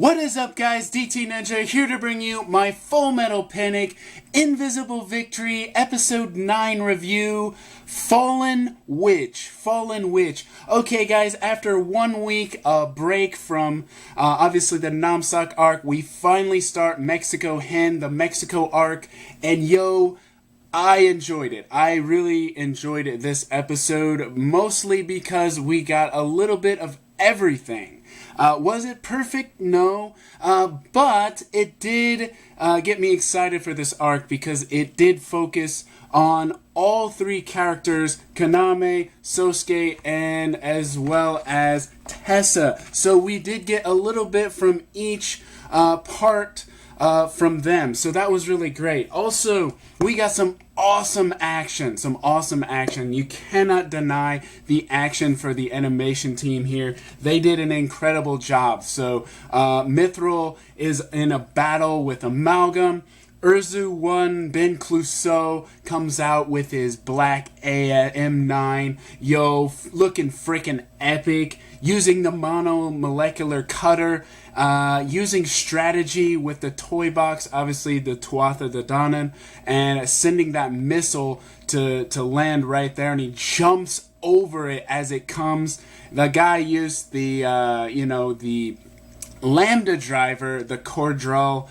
What is up, guys? DT Ninja here to bring you my Full Metal Panic Invisible Victory Episode 9 review, Fallen Witch. Okay, guys, after 1 week break from obviously the Namsak arc, we finally start Mexico Hen, the Mexico arc, and yo, I enjoyed it. I really enjoyed it this episode, mostly because we got a little bit of everything. Was it perfect? No. But it did get me excited for this arc because it did focus on all three characters, Kaname, Sosuke, and as well as Tessa. So we did get a little bit from each part from them. So that was really great. Also, we got some awesome action. You cannot deny the action for the animation team here. They did an incredible job. So Mithril is in a battle with Amalgam. Urzu 1 Ben Clouseau comes out with his black M9. Yo, looking freaking epic. Using the monomolecular cutter. Using strategy with the toy box, obviously the Tuatha De Danann, and sending that missile to land right there, and he jumps over it as it comes. The guy used the the Lambda driver, the Cordal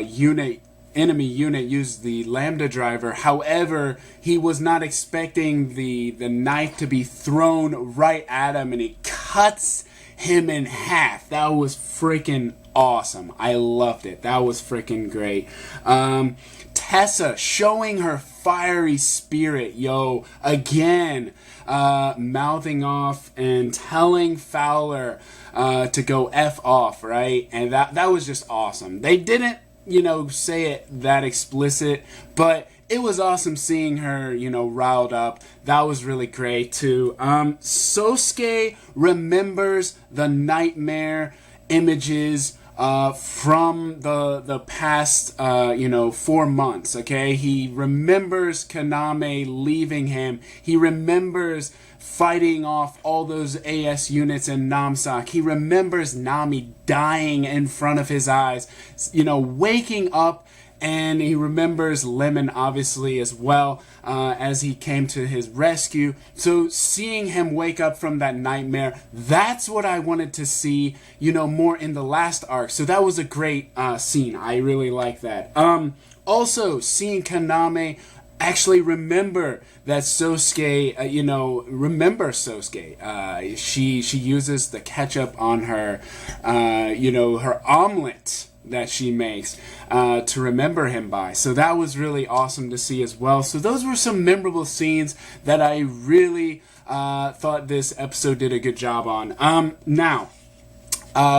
unit. Enemy unit used the Lambda driver. However, he was not expecting the knife to be thrown right at him, and it cuts him in half. That was freaking awesome. I loved it. That was freaking great. Tessa showing her fiery spirit, yo, again, mouthing off and telling Fowler to go F off, right? And that was just awesome. They didn't, say it that explicit, but it was awesome seeing her, riled up. That was really great, too. Sosuke remembers the nightmare images from the past, 4 months, okay? He remembers Kaname leaving him. He remembers fighting off all those AS units in Namsak. He remembers Nami dying in front of his eyes, waking up. And he remembers Lemon, obviously, as well, as he came to his rescue. So seeing him wake up from that nightmare, that's what I wanted to see, more in the last arc. So that was a great scene. I really like that. Also, seeing Kaname actually remember that Sosuke, remember Sosuke. She uses the ketchup on her, her omelet that she makes to remember him by. So that was really awesome to see as well. So those were some memorable scenes that I really thought this episode did a good job on. Now,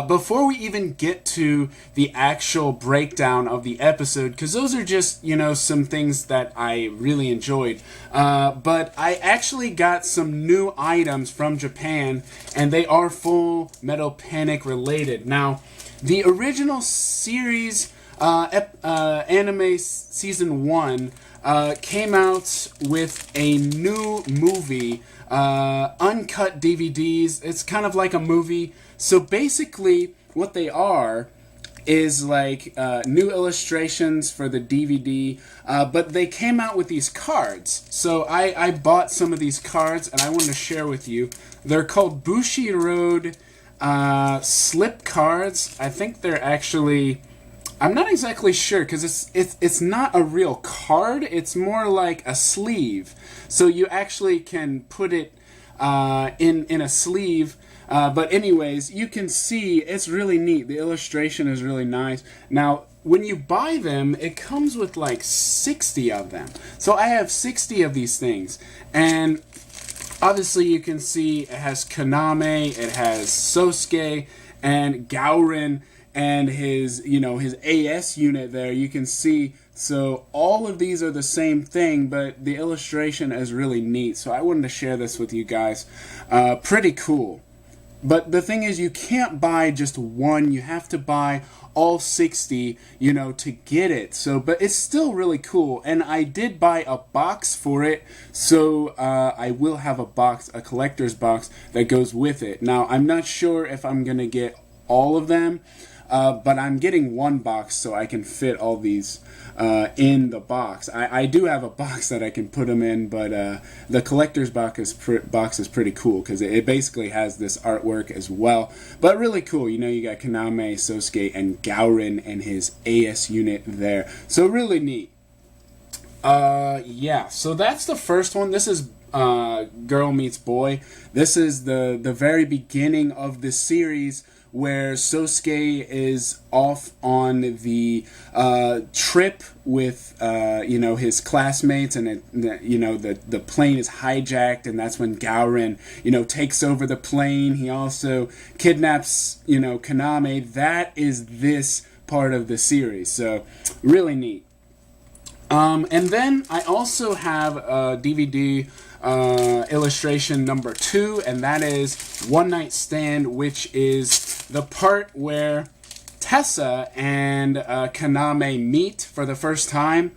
before we even get to the actual breakdown of the episode, because those are just, some things that I really enjoyed, but I actually got some new items from Japan, and they are Full Metal Panic related. Now, the original series, anime season 1, came out with a new movie, uncut DVDs. It's kind of like a movie. So basically, what they are is like new illustrations for the DVD, but they came out with these cards. So I bought some of these cards, and I want to share with you. They're called Bushi Road slip cards. I think they're actually, I'm not exactly sure because it's not a real card. It's more like a sleeve. So you actually can put it in a sleeve. But anyways, you can see it's really neat. The illustration is really nice. Now, when you buy them, it comes with like 60 of them. So I have 60 of these things. And obviously you can see it has Kaname, it has Sosuke, and Gaurin, and his AS unit there. You can see, so all of these are the same thing, but the illustration is really neat. So I wanted to share this with you guys. Pretty cool. But the thing is, you can't buy just one. You have to buy all 60, to get it. So, but it's still really cool. And I did buy a box for it. So, I will have a collector's box that goes with it. Now, I'm not sure if I'm going to get all of them. But I'm getting one box so I can fit all these in the box. I do have a box that I can put them in, but the collector's box is pretty cool because it basically has this artwork as well. But really cool. You know, you got Kaname, Sosuke, and Gaurin and his AS unit there. So really neat. Yeah, so that's the first one. This is Girl Meets Boy. This is the very beginning of the series where Sosuke is off on the trip with you know, his classmates, and you know, the plane is hijacked, and that's when Gaurin, you know, takes over the plane. He also kidnaps, you know, Kaname. That is this part of the series, so really neat. And then I also have a DVD illustration number 2, and that is One Night Stand, which is the part where Tessa and Kaname meet for the first time,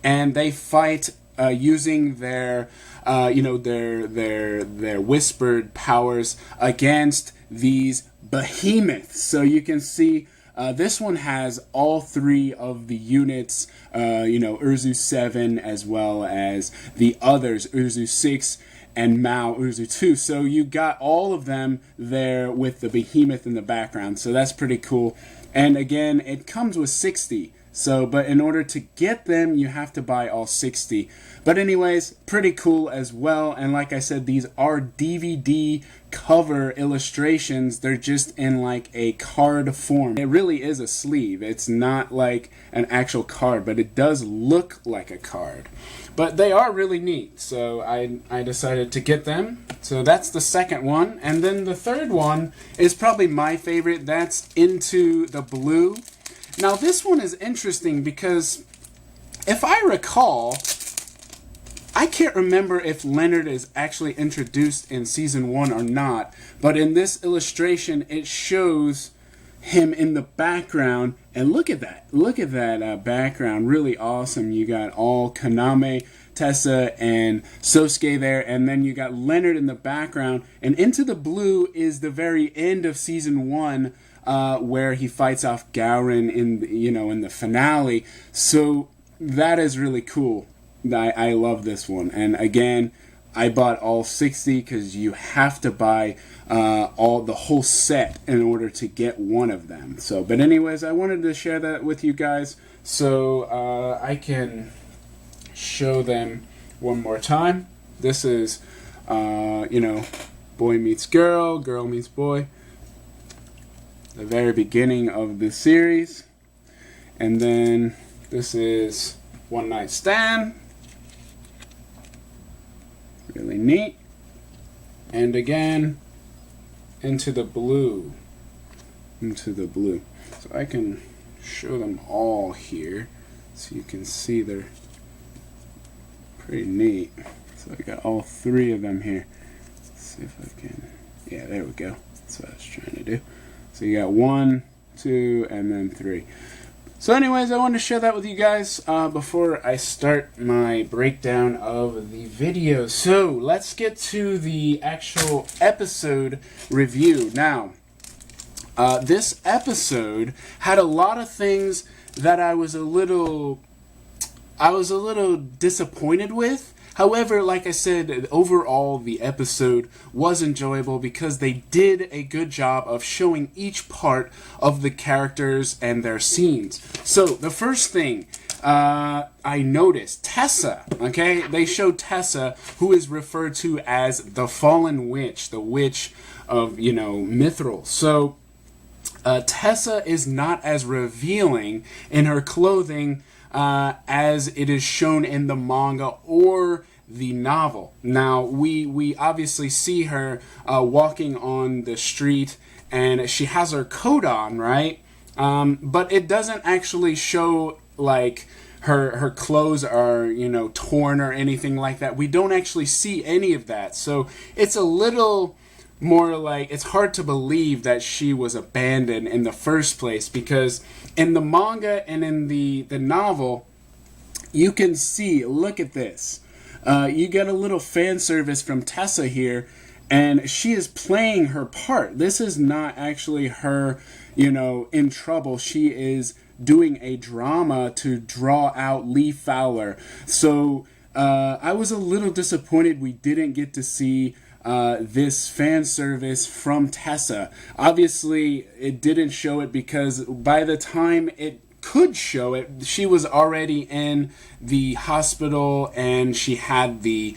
and they fight using their you know, their whispered powers against these behemoths. So you can see this one has all 3 of the units, you know, Urzu 7 as well as the others, Urzu 6 and Mao Urzu 2. So you got all of them there with the behemoth in the background. So that's pretty cool. And again, it comes with 60. So, but in order to get them, you have to buy all 60. But anyways, pretty cool as well. And like I said, these are DVD cover illustrations. They're just in like a card form. It really is a sleeve. It's not like an actual card, but it does look like a card. But they are really neat, so I decided to get them. So that's the second one. And then the third one is probably my favorite. That's Into the Blue. Now this one is interesting because if I recall, I can't remember if Leonard is actually introduced in season 1 or not, but in this illustration it shows him in the background, and look at that background, really awesome. You got all Kaname, Tessa, and Sosuke there, and then you got Leonard in the background. And Into the Blue is the very end of season 1, where he fights off Gaurin in the finale. So that is really cool. I love this one, and again, I bought all 60 because you have to buy the whole set in order to get one of them. So, but anyways, I wanted to share that with you guys so I can show them one more time. This is, you know, boy meets girl, girl meets boy. The very beginning of the series, and then this is One Night Stand. Really neat. And again, Into the Blue. Into the Blue. So I can show them all here so you can see they're pretty neat. So I got all 3 of them here. Let's see if I can. Yeah, there we go. That's what I was trying to do. So you got 1, 2, and then 3. So anyways, I wanted to share that with you guys before I start my breakdown of the video. So let's get to the actual episode review. Now, this episode had a lot of things that I was a little disappointed with. However, like I said, overall the episode was enjoyable because they did a good job of showing each part of the characters and their scenes. So, the first thing I noticed, Tessa, okay? They showed Tessa, who is referred to as the Fallen Witch, the witch of, you know, Mithril. So, Tessa is not as revealing in her clothing as it is shown in the manga or the novel. Now, we obviously see her walking on the street, and she has her coat on, right? But it doesn't actually show, like, her clothes are, you know, torn or anything like that. We don't actually see any of that. So it's a little more like, it's hard to believe that she was abandoned in the first place, because in the manga and in the novel, you can see, look at this. You get a little fan service from Tessa here, and she is playing her part. This is not actually her, in trouble. She is doing a drama to draw out Lee Fowler. So I was a little disappointed we didn't get to see this fan service from Tessa. Obviously, it didn't show it because by the time it could show it, she was already in the hospital and she had the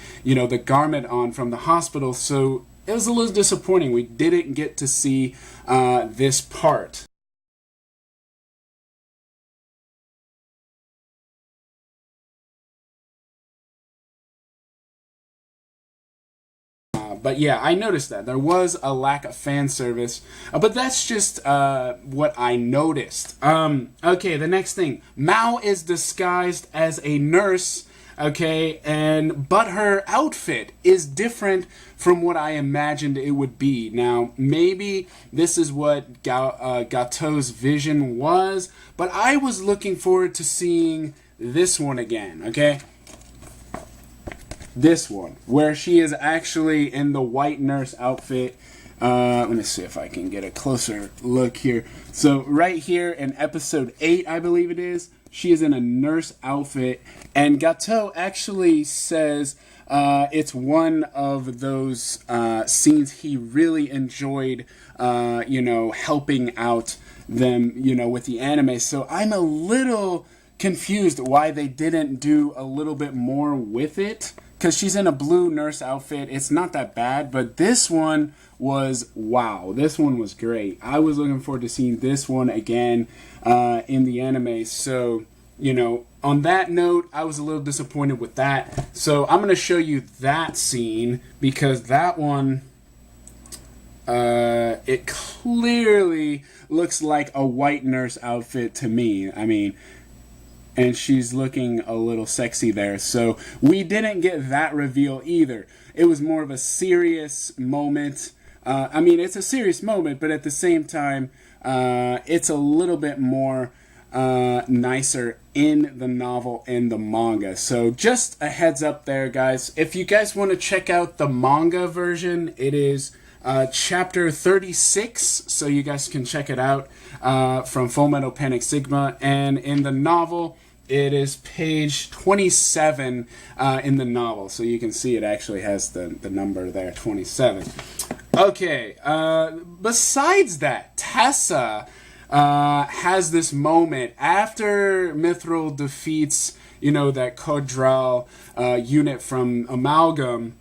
garment on from the hospital. So it was a little disappointing. We didn't get to see this part. But yeah, I noticed that there was a lack of fan service, but that's just what I noticed. Okay, the next thing, Mao is disguised as a nurse. Okay, but her outfit is different from what I imagined it would be. Now, maybe this is what Gato's vision was, but I was looking forward to seeing this one again. Okay. This one, where she is actually in the white nurse outfit. Let me see if I can get a closer look here. So right here in episode 8, I believe it is, she is in a nurse outfit. And Gato actually says it's one of those scenes he really enjoyed, helping out them, with the anime. So I'm a little confused why they didn't do a little bit more with it. Because she's in a blue nurse outfit. It's not that bad, but this one was wow. This one was great. I was looking forward to seeing this one again in the anime. So, on that note, I was a little disappointed with that. So I'm going to show you that scene because that one, it clearly looks like a white nurse outfit to me. I mean, and she's looking a little sexy there. So we didn't get that reveal either. It was more of a serious moment. It's a serious moment, but at the same time, it's a little bit more nicer in the novel and the manga. So just a heads up there, guys. If you guys want to check out the manga version, it is chapter 36, so you guys can check it out from Fullmetal Panic Sigma. And in the novel, it is page 27 in the novel, so you can see it actually has the number there, 27. Okay, besides that, Tessa has this moment after Mithril defeats, that Kodral unit from Amalgam.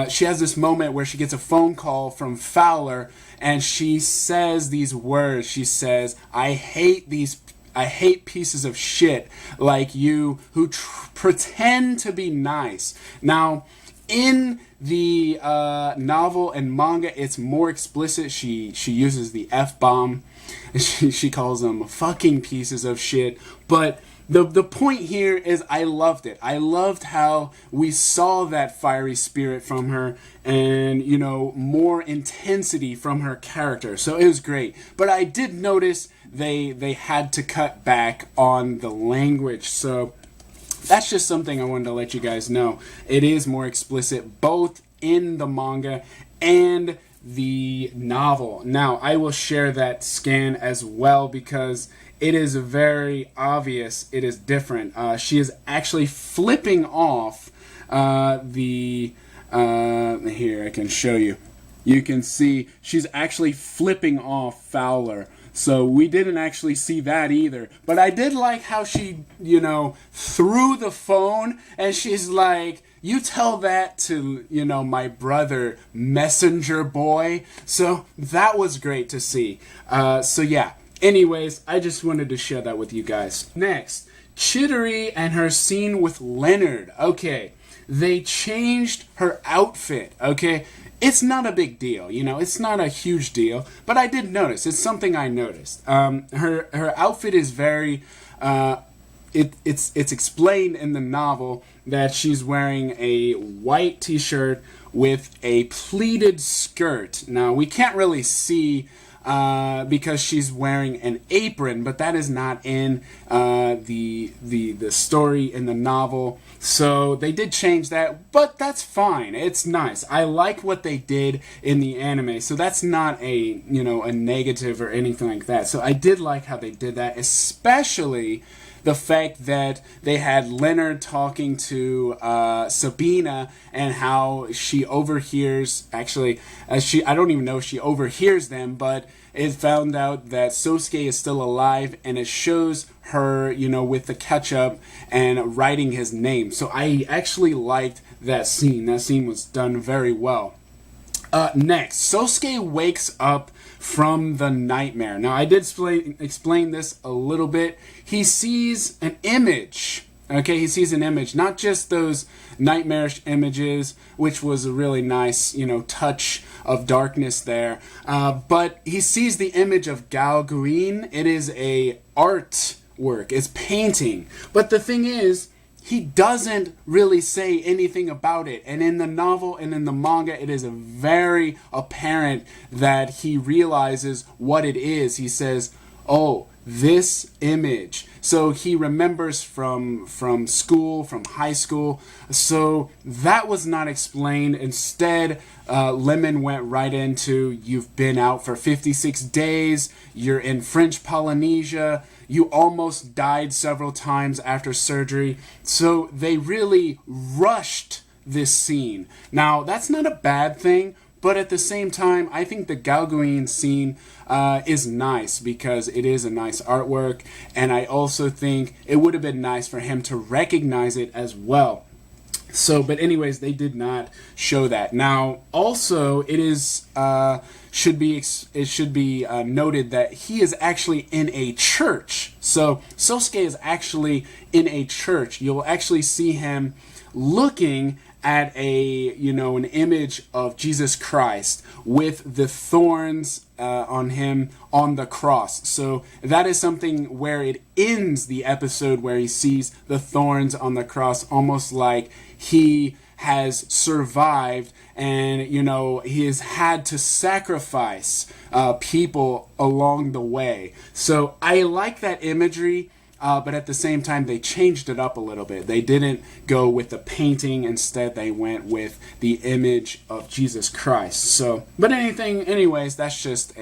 She has this moment where she gets a phone call from Fowler, and she says these words. She says, I hate pieces of shit like you who pretend to be nice. Now, in the novel and manga, it's more explicit. She uses the F-bomb. She calls them fucking pieces of shit. But the point here is I loved it. I loved how we saw that fiery spirit from her and, more intensity from her character. So it was great. But I did notice they had to cut back on the language. So that's just something I wanted to let you guys know. It is more explicit both in the manga and the novel. Now, I will share that scan as well because it is very obvious it is different. She is actually flipping off here, I can show you. You can see she's actually flipping off Fowler. So we didn't actually see that either. But I did like how she, threw the phone and she's like, you tell that to, my brother, messenger boy. So that was great to see. So yeah. Anyways, I just wanted to share that with you guys. Next, Chidori and her scene with Leonard. Okay, they changed her outfit. Okay, it's not a big deal, it's not a huge deal, but I did notice. It's something I noticed. Her outfit is very. It's explained in the novel that she's wearing a white t-shirt with a pleated skirt. Now we can't really see because she's wearing an apron, but that is not in the story in the novel. So they did change that, but that's fine. It's nice. I like what they did in the anime, so that's not a a negative or anything like that. So I did like how they did that, especially the fact that they had Leonard talking to Sabina and how she overhears. Actually, I don't even know if she overhears them, but it found out that Sosuke is still alive, and it shows her, with the ketchup and writing his name. So I actually liked that scene. That scene was done very well. Next, Sosuke wakes up from the nightmare. Now, I did explain this a little bit. He sees an image. Okay, he sees an image, not just those nightmarish images, which was a really nice, touch of darkness there. But he sees the image of Galguin. It is a artwork. It's painting. But the thing is, he doesn't really say anything about it. And in the novel and in the manga, it is very apparent that he realizes what it is. He says, oh, this image. So he remembers from school, from high school. So that was not explained. Instead, Lemon went right into, you've been out for 56 days, you're in French Polynesia, you almost died several times after surgery. So they really rushed this scene. Now, that's not a bad thing, but at the same time, I think the Galguin scene is nice because it is a nice artwork, and I also think it would have been nice for him to recognize it as well. So, but anyways, they did not show that. Now, also, it should be noted that he is actually in a church. So Sosuke is actually in a church. You'll actually see him looking at an image of Jesus Christ with the thorns on him on the cross. So that is something where it ends the episode where he sees the thorns on the cross, almost like he has survived and he has had to sacrifice people along the way. So I like that imagery. But at the same time, they changed it up a little bit. They didn't go with the painting. Instead, they went with the image of Jesus Christ. So, but anyways, that's just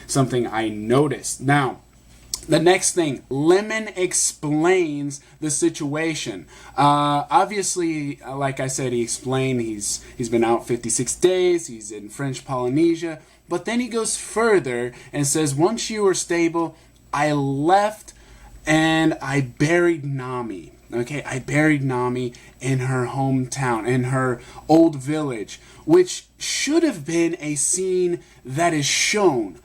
something I noticed. Now, the next thing, Lemon explains the situation. Obviously, like I said, he explained he's been out 56 days. He's in French Polynesia. But then he goes further and says, once you were stable, I left and I buried Nami. Okay, I buried Nami in her hometown, in her old village, which should have been a scene that is shown.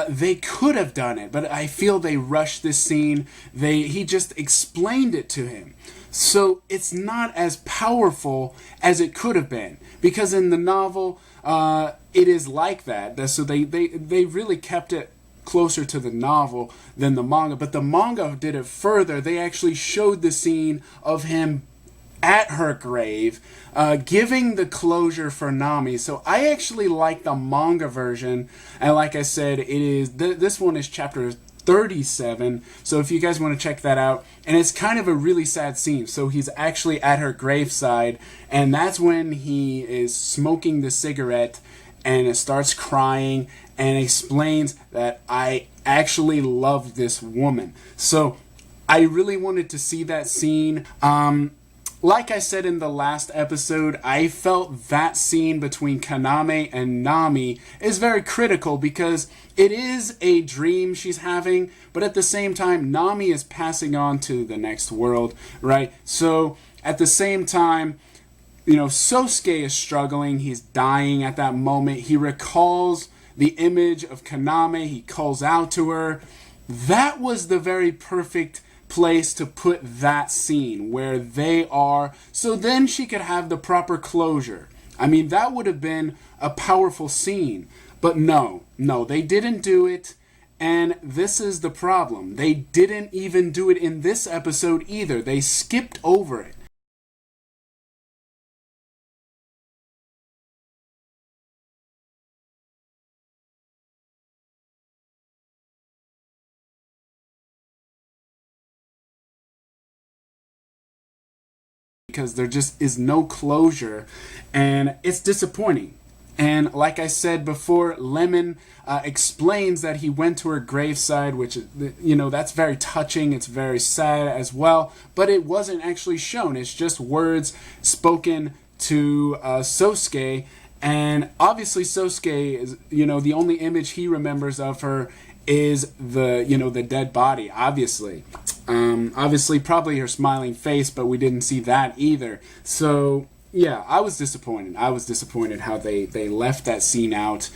They could have done it, but I feel they rushed this scene. He just explained it to him. So it's not as powerful as it could have been. Because in the novel, it is like that. So they really kept it closer to the novel than the manga, but the manga did it further. They actually showed the scene of him at her grave, giving the closure for Nami. So I actually like the manga version, and like I said, it is this one is chapter 37. So if you guys want to check that out, and it's kind of a really sad scene. So he's actually at her graveside, and that's when he is smoking the cigarette and it starts crying and explains that I actually love this woman. So I really wanted to see that scene. Like I said in the last episode, I felt that scene between Kaname and Nami is very critical because it is a dream she's having, but at the same time, Nami is passing on to the next world, right? So at the same time, Sosuke is struggling. He's dying at that moment. He recalls the image of Kaname. He calls out to her. That was the very perfect place to put that scene where they are, so then she could have the proper closure. I mean, that would have been a powerful scene. But no, they didn't do it. And this is the problem. They didn't even do it in this episode either. They skipped over it. because there just is no closure, and it's disappointing. And like I said before, Lemon explains that he went to her graveside, which, that's very touching. It's very sad as well. But it wasn't actually shown. It's just words spoken to Sosuke. And obviously Sosuke is, the only image he remembers of her is the dead body, obviously. Obviously, probably her smiling face, but we didn't see that either. So, yeah, I was disappointed. I was disappointed how they left that scene out.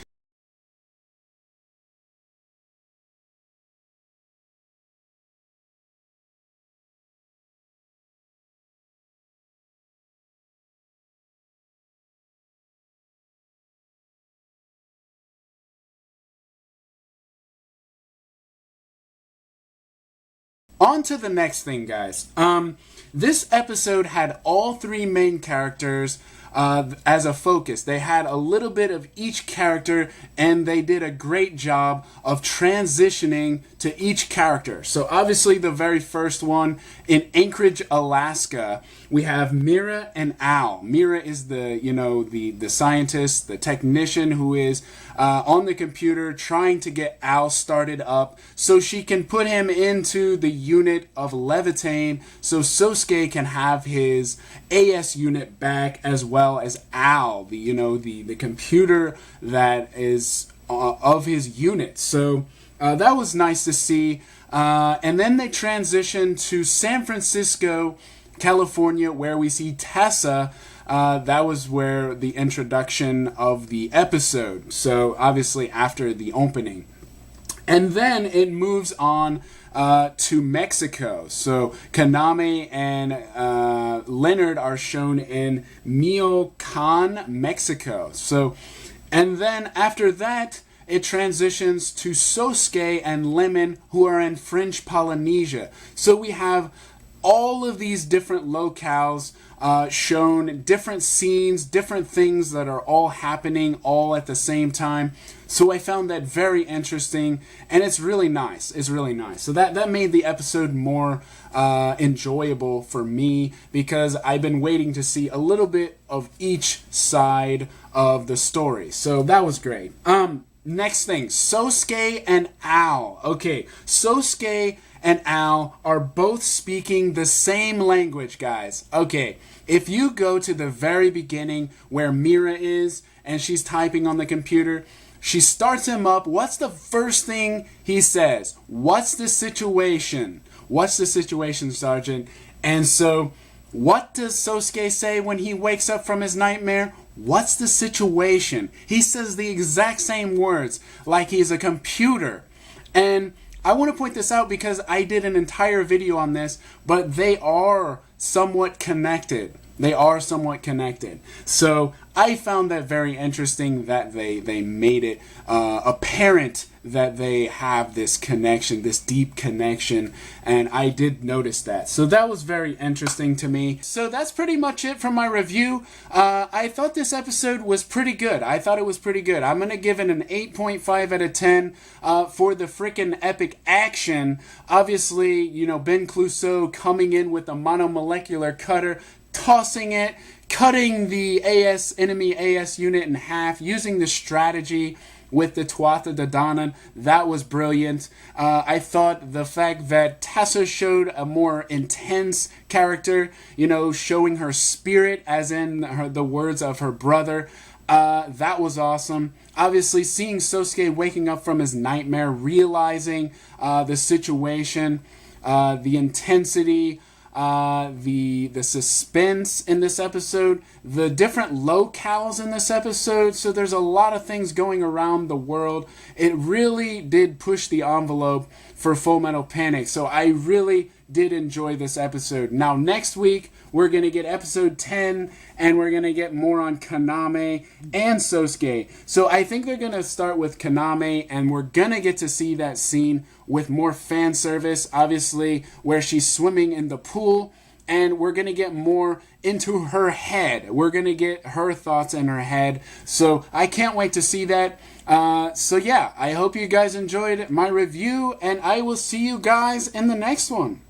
On to the next thing, guys. This episode had all three main characters as a focus. They had a little bit of each character, and they did a great job of transitioning to each character. So obviously the very first one, in Anchorage, Alaska, we have Mira and Al. Mira is the scientist, the technician who is on the computer trying to get Al started up so she can put him into the unit of Levitane so Sosuke can have his AS unit back, as well as Al, the computer that is of his unit. So that was nice to see. And then they transition to San Francisco, California, where we see Tessa. That was where the introduction of the episode. So obviously after the opening. And then it moves on to Mexico. So Kaname and Leonard are shown in Michoacan, Mexico. So, and then after that, it transitions to Sosuke and Lemon, who are in French Polynesia. So we have all of these different locales shown, different scenes, different things that are all happening all at the same time. So I found that very interesting, and it's really nice. It's really nice. So that made the episode more enjoyable for me, because I've been waiting to see a little bit of each side of the story. So that was great. Next thing, Sosuke and Al. Okay, Sosuke and Al are both speaking the same language, guys. Okay, if you go to the very beginning where Mira is and she's typing on the computer, she starts him up. What's the first thing he says? What's the situation? What's the situation, Sergeant? And so, what does Sosuke say when he wakes up from his nightmare? What's the situation? He says the exact same words, like he's a computer. And I want to point this out because I did an entire video on this, but they are somewhat connected. They are somewhat connected. So I found that very interesting that they made it apparent that they have this connection, this deep connection, and I did notice that. So that was very interesting to me. So that's pretty much it for my review. I thought this episode was pretty good. I thought it was pretty good. I'm going to give it an 8.5 out of 10 for the freaking epic action. Obviously, Ben Clouseau coming in with a monomolecular cutter, tossing it, cutting the enemy AS unit in half, using the strategy with the Tuatha De Danann. That was brilliant. I thought the fact that Tessa showed a more intense character, showing her spirit, as in the words of her brother, that was awesome. Obviously, seeing Sosuke waking up from his nightmare, realizing the situation, the intensity, the suspense in this episode, the different locales in this episode. So there's a lot of things going around the world. It really did push the envelope for Full Metal Panic. So I really did enjoy this episode. Now next week we're going to get episode 10, and we're going to get more on Kaname and Sosuke. So I think they're going to start with Kaname, and we're going to get to see that scene with more fan service, obviously, where she's swimming in the pool, and we're going to get more into her head. We're going to get her thoughts in her head. So I can't wait to see that. So yeah, I hope you guys enjoyed my review, and I will see you guys in the next one.